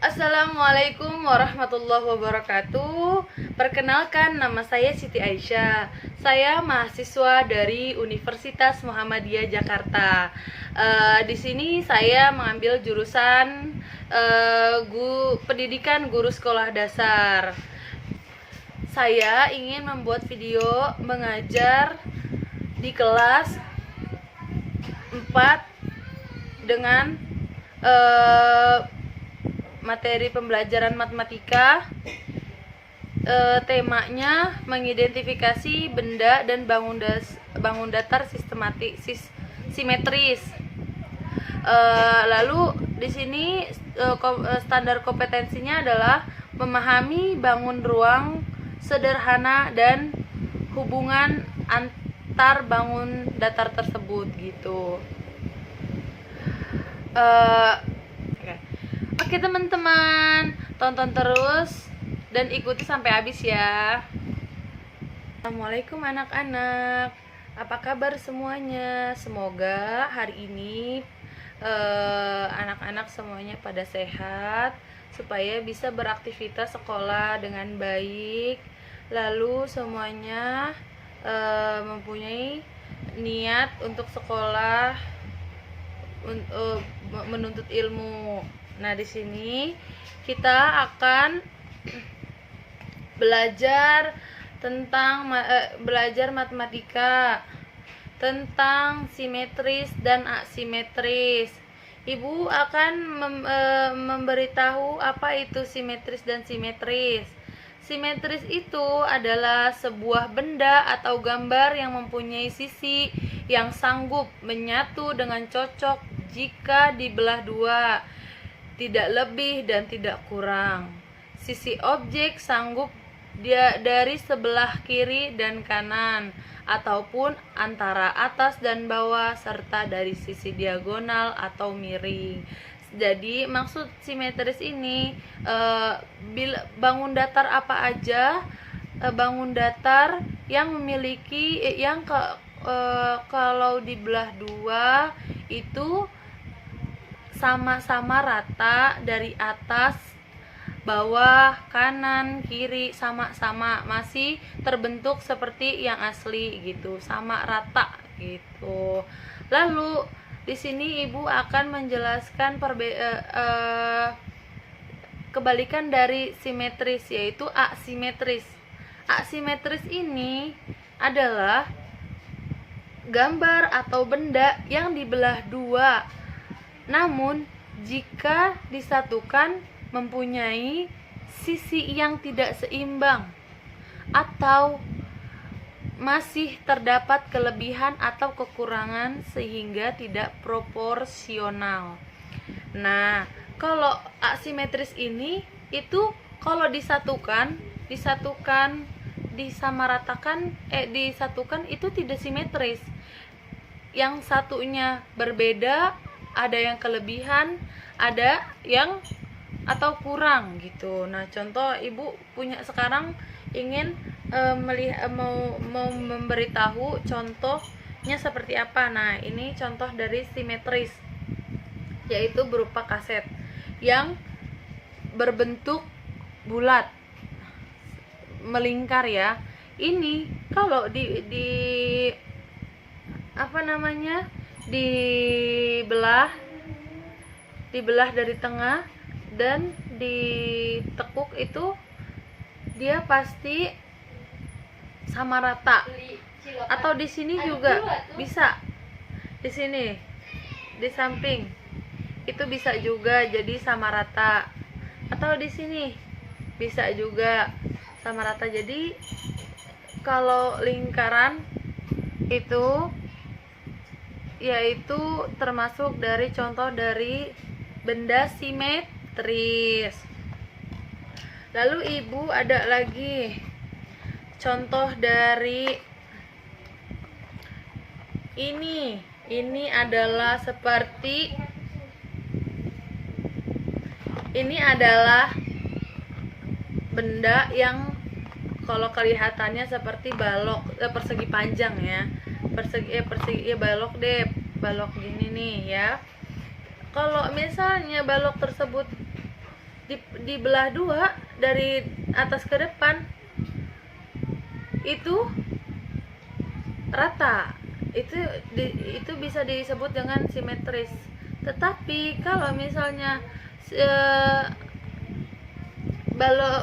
Assalamualaikum warahmatullahi wabarakatuh. Perkenalkan, nama saya Siti Aisyah. Saya mahasiswa dari Universitas Muhammadiyah Jakarta. Di sini saya mengambil jurusan pendidikan guru sekolah dasar. Saya ingin membuat video mengajar di kelas 4 dengan materi pembelajaran matematika. Temanya mengidentifikasi benda dan bangun datar simetris. Lalu di sini standar kompetensinya adalah memahami bangun ruang sederhana dan hubungan antar bangun datar tersebut gitu. Oke teman-teman, tonton terus dan ikuti sampai habis ya. Assalamualaikum anak-anak, apa kabar semuanya? Semoga hari ini anak-anak semuanya pada sehat, supaya bisa beraktivitas sekolah dengan baik. Lalu semuanya mempunyai niat untuk sekolah, menuntut ilmu. Nah, di sini kita akan belajar matematika tentang simetris dan asimetris. Ibu akan memberitahu apa itu simetris dan simetris. Simetris itu adalah sebuah benda atau gambar yang mempunyai sisi yang sanggup menyatu dengan cocok jika dibelah dua, tidak lebih dan tidak kurang. Sisi objek sanggup dari sebelah kiri dan kanan, ataupun antara atas dan bawah, serta dari sisi diagonal atau miring. Jadi maksud simetris ini, bangun datar apa aja, bangun datar yang memiliki kalau dibelah dua itu sama-sama rata dari atas, bawah, kanan, kiri, sama-sama masih terbentuk seperti yang asli gitu, sama rata gitu. Lalu di sini ibu akan menjelaskan kebalikan dari simetris, yaitu asimetris. Asimetris ini adalah gambar atau benda yang dibelah dua, namun jika disatukan mempunyai sisi yang tidak seimbang, atau masih terdapat kelebihan atau kekurangan sehingga tidak proporsional. Nah, kalau asimetris ini itu kalau disatukan disatukan itu tidak simetris. Yang satunya berbeda, ada yang kelebihan, ada yang atau kurang gitu. Nah, contoh ibu punya sekarang ingin mau memberitahu contohnya seperti apa. Nah, ini contoh dari simetris, yaitu berupa kaset yang berbentuk bulat melingkar ya. Ini kalau dibelah dari tengah dan ditekuk, itu dia pasti sama rata. Atau di sini juga bisa, di sini di samping itu bisa juga jadi sama rata, atau di sini bisa juga sama rata. Jadi kalau lingkaran itu yaitu termasuk dari contoh dari benda simetris. Lalu ibu ada lagi contoh dari ini adalah seperti ini adalah benda yang kalau kelihatannya seperti balok, persegi panjang ya, balok deh, balok gini nih ya. Kalau misalnya balok tersebut dibelah dua dari atas ke depan itu rata, itu bisa disebut dengan simetris. Tetapi kalau misalnya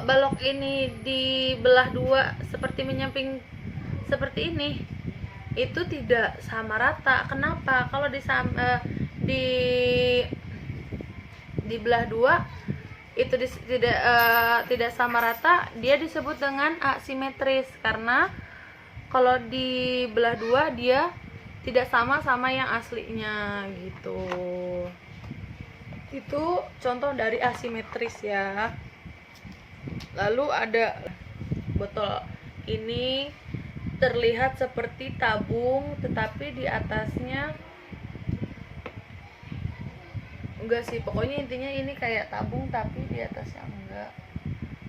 balok ini dibelah dua seperti menyamping seperti ini, itu tidak sama rata. Kenapa? Kalau dibelah dua itu tidak sama rata, dia disebut dengan asimetris, karena kalau dibelah dua dia tidak sama yang aslinya gitu. Itu contoh dari asimetris ya. Lalu ada botol ini terlihat seperti tabung, tetapi di atasnya enggak sih, pokoknya intinya ini kayak tabung tapi di atasnya enggak.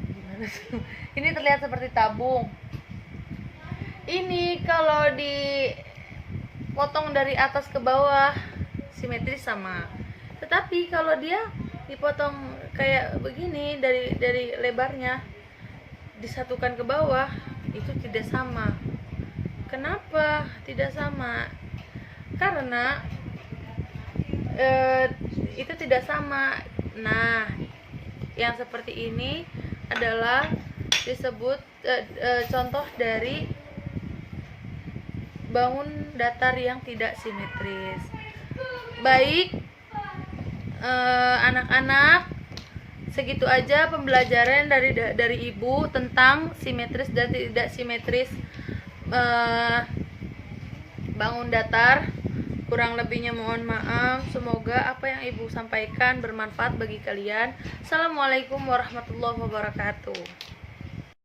Gimana sih? Ini terlihat seperti tabung. Ini kalau dipotong dari atas ke bawah simetris sama. Tetapi kalau dia dipotong kayak begini dari lebarnya disatukan ke bawah, itu tidak sama. Kenapa tidak sama? Karena itu tidak sama. Nah, yang seperti ini adalah disebut contoh dari bangun datar yang tidak simetris. Baik, anak-anak, segitu aja pembelajaran dari ibu tentang simetris dan tidak simetris bangun datar. Kurang lebihnya mohon maaf. Semoga apa yang ibu sampaikan bermanfaat bagi kalian. Assalamualaikum warahmatullahi wabarakatuh.